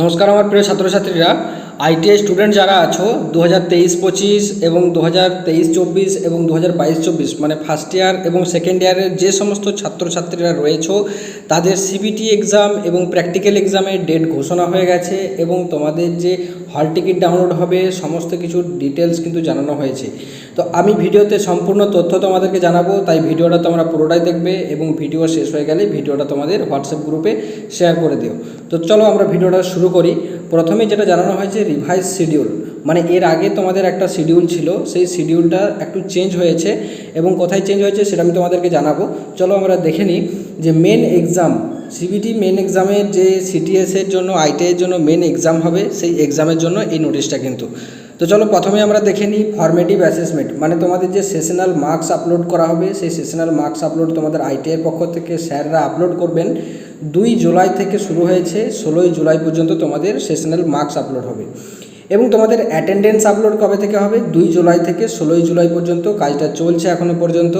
নমস্কার আমার প্রিয় ছাত্রছাত্রীরা, আইটিআই স্টুডেন্ট যারা আছো 2023-25 এবং 2023-24 এবং 2022-24 মানে ফার্স্ট ইয়ার এবং সেকেন্ড ইয়ারের যে সমস্ত ছাত্রছাত্রীরা রয়েছো তাদের সিবিটি এক্সাম এবং প্র্যাকটিক্যাল এক্সামের ডেট ঘোষণা হয়ে গেছে এবং তোমাদের যে হল টিকিট ডাউনলোড হবে সমস্ত কিছু ডিটেলস কিন্তু জানানো হয়েছে। তো আমি ভিডিওতে সম্পূর্ণ তথ্য তোমাদেরকে জানাবো, তাই ভিডিওটা তোমরা পুরোটাই দেখবে এবং ভিডিও শেষ হয়ে গেলে ভিডিওটা তোমাদের হোয়াটসঅ্যাপ গ্রুপে শেয়ার করে দিও। তো চলো আমরা ভিডিওটা শুরু করি। প্রথমে যেটা জানানো হয়েছে রিভাইজ শিডিউল, মানে এর আগে তোমাদের একটা শিডিউল ছিল, সেই শিডিউলটা একটু চেঞ্জ হয়েছে এবং কোথায় চেঞ্জ হয়েছে সেটা আমি তোমাদেরকে জানাবো। চলো আমরা দেখে নিই যে মেন এক্সাম সিবিটি মেন এক্সামের যে সিটিএসের জন্য আইটিআইয়ের জন্য মেন এক্সাম হবে সেই এক্সামের জন্য এই নোটিশটা কিন্তু। তো চলো প্রথমে আমরা দেখে নিই ফর্মেটিভ অ্যাসেসমেন্ট, মানে তোমাদের যে সেশনাল মার্কস আপলোড করা হবে সেই সেশনাল মার্কস আপলোড তোমাদের আইটিআইয়ের পক্ষ থেকে স্যাররা আপলোড করবেন। 2 জুলাই থেকে শুরু হয়েছে, 16 জুলাই পর্যন্ত তোমাদের সেশনাল মার্কস আপলোড হবে এবং তোমাদের অ্যাটেন্ডেন্স আপলোড কবে থেকে হবে 2 জুলাই থেকে 16 জুলাই পর্যন্ত। কাজটা চলছে এখনও পর্যন্ত।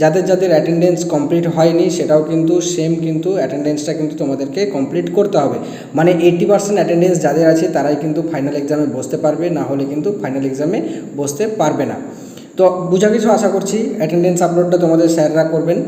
যাদের যাদের অ্যাটেন্ডেন্স কমপ্লিট হয়নি সেটাও কিন্তু সেম, কিন্তু অ্যাটেন্ডেন্সটা কিন্তু তোমাদেরকে কমপ্লিট করতে হবে। মানে 80% অ্যাটেন্ডেন্স যাদের আছে তারাই কিন্তু ফাইনাল এক্সামে বসতে পারবে, না হলে কিন্তু ফাইনাল এক্সামে বসতে পারবে না। তো বোঝা কিছু আশা করছি। অ্যাটেন্ডেন্স আপলোডটা তোমাদের স্যাররা করবেন।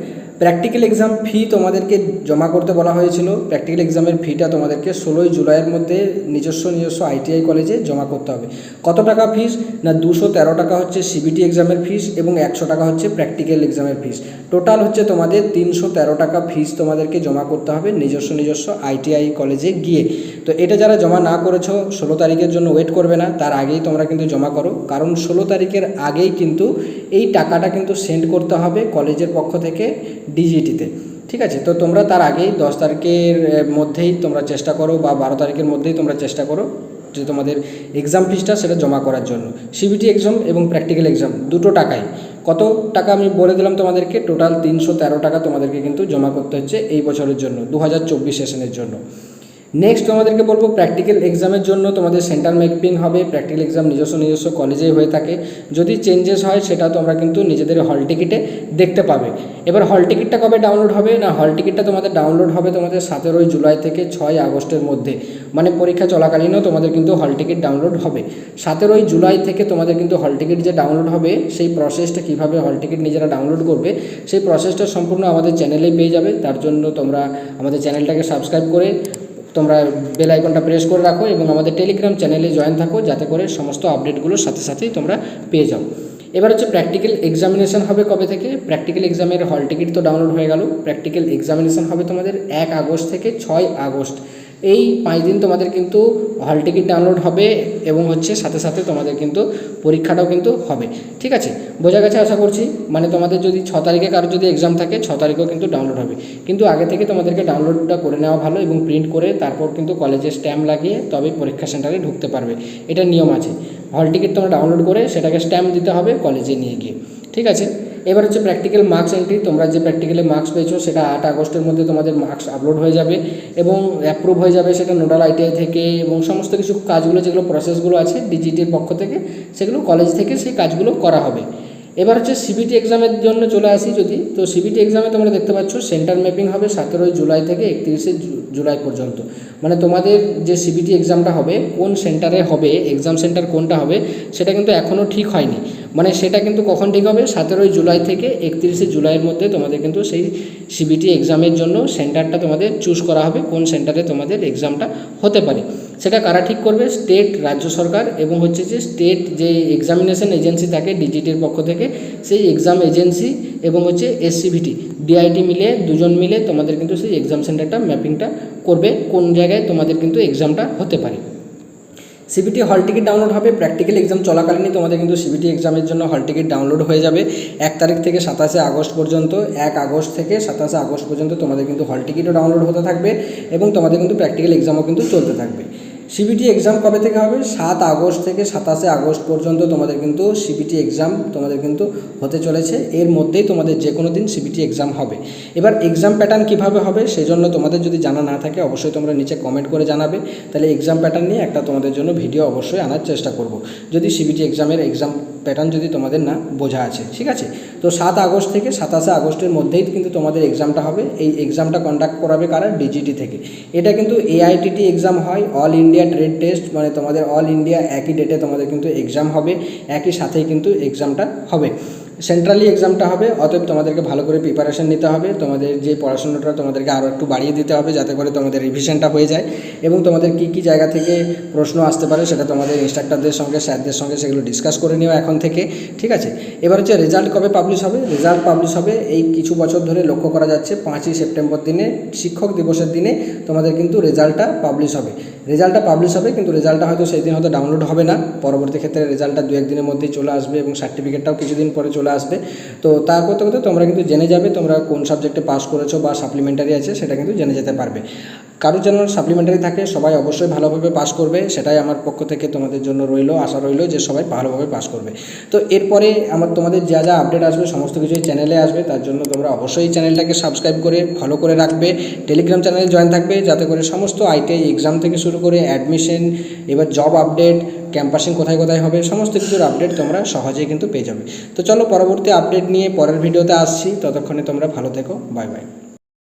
প্র্যাকটিক্যাল এক্সাম ফি তোমাদেরকে জমা করতে বলা হয়েছিল। প্র্যাকটিক্যাল এক্সামের ফিটা তোমাদেরকে 16 জুলাইয়ের মধ্যে নিজস্ব আইটিআই কলেজে জমা করতে হবে। কত টাকা ফিস না 213 টাকা হচ্ছে সিবিটি এক্সামের ফিস এবং 100 টাকা হচ্ছে প্র্যাকটিক্যাল এক্সামের ফিস। টোটাল হচ্ছে তোমাদের 313 টাকা ফিস তোমাদেরকে জমা করতে হবে নিজস্ব আইটিআই কলেজে গিয়ে। তো এটা যারা জমা না করেছো 16 তারিখের জন্য ওয়েট করবে না, তার আগেই তোমরা কিন্তু জমা করো, কারণ 16 তারিখের আগেই কিন্তু এই টাকাটা কিন্তু সেন্ড করতে হবে কলেজের পক্ষ থেকে ডিজিটিতে। ঠিক আছে, তো তোমরা তার আগেই 10 তারিখের মধ্যেই তোমরা চেষ্টা করো বা 12 তারিখের মধ্যেই তোমরা চেষ্টা করো যে তোমাদের এক্সাম ফিসটা সেটা জমা করার জন্য। সিবিটি এক্সাম এবং প্র্যাকটিক্যাল এক্সাম দুটো টাকায় কত টাকা আমি বলে দিলাম তোমাদেরকে, টোটাল 313 টাকা তোমাদেরকে কিন্তু জমা করতে হচ্ছে এই বছরের জন্য 2024 সেশনের জন্য। নেক্সট তোমাদেরকে বলবো প্র্যাকটিক্যাল এক্সামের জন্য তোমাদের সেন্টার ম্যাপিং হবে। প্র্যাকটিক্যাল এক্সাম নিজস্ব কলেজেই হয়ে থাকে। যদি চেঞ্জেস হয় সেটা তোমরা কিন্তু নিজেদের হল টিকিটে দেখতে পাবে। এবার হল টিকিটটা কবে ডাউনলোড হবে না, হল টিকিটটা তোমাদের ডাউনলোড হবে তোমাদের 17 জুলাই থেকে 6 আগস্টের মধ্যে, মানে পরীক্ষা চলাকালীনও তোমাদের কিন্তু হল টিকিট ডাউনলোড হবে। 17 জুলাই থেকে তোমাদের কিন্তু হল টিকিট যে ডাউনলোড হবে সেই প্রসেসটা কীভাবে হল টিকিট নিজেরা ডাউনলোড করবে সেই প্রসেসটা সম্পূর্ণ আমাদের চ্যানেলেই পেয়ে যাবে। তার জন্য তোমরা আমাদের চ্যানেলটাকে সাবস্ক্রাইব করে তোমরা বেল আইকনটা প্রেস করে রাখো এবং আমাদের টেলিগ্রাম চ্যানেলে জয়েন থাকো, যাতে করে সমস্ত আপডেটগুলোর সাথে সাথেই তোমরা পেয়ে যাও। এবার হচ্ছে প্র্যাকটিক্যাল এক্সামিনেশন হবে কবে থেকে। প্র্যাকটিক্যাল এক্সামের হল টিকিট তো ডাউনলোড হয়ে গেল। প্র্যাকটিক্যাল এক্সামিনেশন হবে তোমাদের 1 আগস্ট থেকে 6 আগস্ট। এই 5 দিন তোমাদের কিন্তু হল টিকিট ডাউনলোড হবে এবং হচ্ছে সাথে সাথে তোমাদের কিন্তু পরীক্ষাটাও কিন্তু হবে। ঠিক আছে, বোঝা গেছে আশা করছি। মানে তোমাদের যদি 6 তারিখে কারো যদি এক্সাম থাকে 6 তারিখেও কিন্তু ডাউনলোড হবে, কিন্তু আগে থেকে তোমাদেরকে ডাউনলোডটা করে নেওয়া ভালো এবং প্রিন্ট করে তারপর কিন্তু কলেজে স্ট্যাম্প লাগিয়ে তবে পরীক্ষা সেন্টারে ঢুকতে পারবে। এটা নিয়ম আছে। হল টিকিট তোমরা ডাউনলোড করে সেটাকে স্ট্যাম্প দিতে হবে কলেজে নিয়ে গিয়ে। ঠিক আছে, এবার হচ্ছে প্র্যাকটিক্যাল মার্কস এন্ট্রি। তোমরা যে প্র্যাকটিক্যালে মার্কস পেয়েছো সেটা 8 আগস্টের মধ্যে তোমাদের মার্কস আপলোড হয়ে যাবে এবং অ্যাপ্রুভ হয়ে যাবে সেটা নোডাল আইটিআই থেকে, এবং সমস্ত কিছু কাজগুলো যেগুলো প্রসেসগুলো আছে ডিজিটির পক্ষ থেকে সেগুলো কলেজ থেকে সেই কাজগুলো করা হবে। এবার হচ্ছে সিবিটি এক্সামের জন্য চলে আসি যদি, তো সিবিটি এক্সামে তোমরা দেখতে পাচ্ছ সেন্টার ম্যাপিং হবে 17 জুলাই থেকে 31 জুলাই পর্যন্ত। মানে তোমাদের যে সিবিটি এক্সামটা হবে কোন সেন্টারে হবে, এক্সাম সেন্টার কোনটা হবে সেটা কিন্তু এখনও ঠিক হয়নি। মানে সেটা কিন্তু কখন ঠিক হবে 17 জুলাই থেকে 31 জুলাইয়ের মধ্যে তোমাদের কিন্তু সেই সিবিটি এক্সামের জন্য সেন্টারটা তোমাদের চুজ করা হবে, কোন সেন্টারে তোমাদের এক্সামটা হতে পারে। সেটা কারা ঠিক করবে, স্টেট, রাজ্য সরকার এবং হচ্ছে যে স্টেট যে এক্সামিনেশন এজেন্সি থাকে ডিজিটির পক্ষ থেকে সেই এক্সাম এজেন্সি এবং হচ্ছে এসসিভিটি ডিআইটি মিলে দুজন মিলে তোমাদের কিন্তু সেই এক্সাম সেন্টারটা ম্যাপিংটা করবে কোন জায়গায় তোমাদের কিন্তু এক্সামটা হতে পারে। সিবিটি হল টিকিট ডাউনলোড হবে প্র্যাকটিক্যাল এক্সাম চলাকালীনই তোমাদের কিন্তু সিবিটি এক্সামের জন্য হল টিকিট ডাউনলোড হয়ে যাবে 1 তারিখ থেকে 27 আগস্ট পর্যন্ত। 1 আগস্ট থেকে 27 আগস্ট পর্যন্ত তোমাদের কিন্তু হল টিকিটও ডাউনলোড হতে থাকবে এবং তোমাদের কিন্তু প্র্যাকটিক্যাল এক্সামও কিন্তু চলতে থাকবে। সিবিটি এক্সাম কবে থেকে হবে 7 আগস্ট থেকে 27 আগস্ট পর্যন্ত তোমাদের কিন্তু সিবিটি এক্সাম তোমাদের কিন্তু হতে চলেছে। এর মধ্যেই তোমাদের যে কোনো দিন সিবিটি এক্সাম হবে। এবার এক্সাম প্যাটার্ন কীভাবে হবে সেজন্য তোমাদের যদি জানা না থাকে অবশ্যই তোমরা নিচে কমেন্ট করে জানাবে, তাহলে এক্সাম প্যাটার্ন নিয়ে একটা তোমাদের জন্য ভিডিও অবশ্যই আনার চেষ্টা করব। যদি সিবিটি এক্সামের এক্সাম প্যাটার্ন যদি তোমাদের না বোঝা আছে, ঠিক আছে। তো 7 আগস্ট থেকে 27 আগস্টের মধ্যেই কিন্তু তোমাদের এক্সামটা হবে। এই এক্সামটা কন্ডাক্ট করাবে কারা? ডিজিটি থেকে। এটা কিন্তু এআইটিটি এক্সাম হয়, অল ইন্ডিয়া ট্রেড টেস্ট, মানে তোমাদের অল ইন্ডিয়া একই ডেটে তোমাদের কিন্তু এক্সাম হবে, একই সাথেই কিন্তু এক্সামটা হবে। সেন্ট্রালি এক্সামটা হবে, অতএব তোমাদেরকে ভালো করে প্রিপারেশন নিতে হবে। তোমাদের যে পড়াশোনাটা তোমাদেরকে আরও একটু বাড়িয়ে দিতে হবে, যাতে করে তোমাদের রিভিশনটা হয়ে যায় এবং তোমাদের কী কী জায়গা থেকে প্রশ্ন আসতে পারে সেটা তোমাদের ইনস্ট্রাক্টরদের সঙ্গে, স্যারদের সঙ্গে সেগুলো ডিসকাস করে নিও এখন থেকে, ঠিক আছে। এবার হচ্ছে রেজাল্ট কবে পাবলিশ হবে? রেজাল্ট পাবলিশ হবে এই কিছু বছর ধরে লক্ষ্য করা যাচ্ছে 5ই সেপ্টেম্বর দিনে, শিক্ষক দিবসের দিনে তোমাদের কিন্তু রেজাল্টটা পাবলিশ হবে। রেজাল্টটা পাবলিশ হবে, কিন্তু রেজাল্টটা হয়তো সেই দিন হয়তো ডাউনলোড হবে না, পরবর্তী ক্ষেত্রে রেজাল্টটা 2-1 দিনের মধ্যেই চলে আসবে এবং সার্টিফিকেটটাও কিছুদিন পরে চলে আসবে। তো তা করতে করতে তোমরা কিন্তু জেনে যাবে তোমরা কোন সাবজেক্টে পাস করেছো বা সাপ্লিমেন্টারি আছে সেটা কিন্তু জেনে যেতে পারবে। কারোর যেন সাপ্লিমেন্টারি থাকে, সবাই অবশ্যই ভালোভাবে পাস করবে, সেটাই আমার পক্ষ থেকে তোমাদের জন্য রইলো, আশা রইলো যে সবাই ভালোভাবে পাস করবে। তো এরপরে তোমাদের যা যা আপডেট আসবে সমস্ত কিছুই চ্যানেলে আসবে, তার জন্য তোমরা অবশ্যই চ্যানেলটাকে সাবস্ক্রাইব করে ফলো করে রাখবে, টেলিগ্রাম চ্যানেলে জয়েন থাকবে, যাতে করে সমস্ত আইটিআই এক্সাম থেকে শুরু করে অ্যাডমিশন, এবার জব আপডেট, ক্যাম্পাসিং কোথায় কোথায় হবে, সমস্ত কিছুর আপডেট তোমরা সহজেই কিন্তু পেয়ে যাবে। তো চলো পরবর্তী আপডেট নিয়ে পরের ভিডিওতে আসছি, ততক্ষণে তোমরা ভালো থেকো, বাই বাই।